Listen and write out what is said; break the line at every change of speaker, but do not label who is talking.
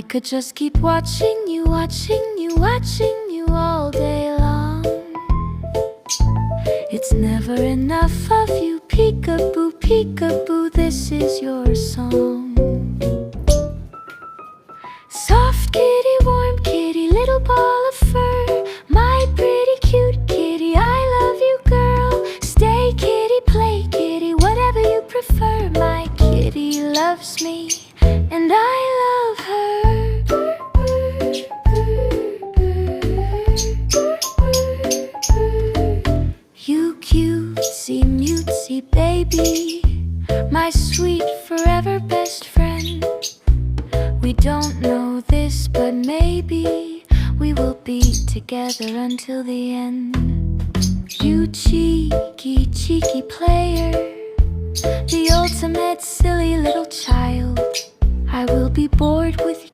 I could just keep watching you, watching you, watching you all day long. It's never enough of you, peekaboo, peekaboo, this is your song. Soft kitty, warm kitty, little ball of fur, my pretty cute kitty, I love you, girl. Stay kitty, play kitty, whatever you prefer. My kitty loves me, and I love her. You cutesy, mutesy baby, my sweet forever best friend. We don't know this, but maybe we will be together until the end. You cheeky, cheeky player, the ultimate silly little child. I will be bored with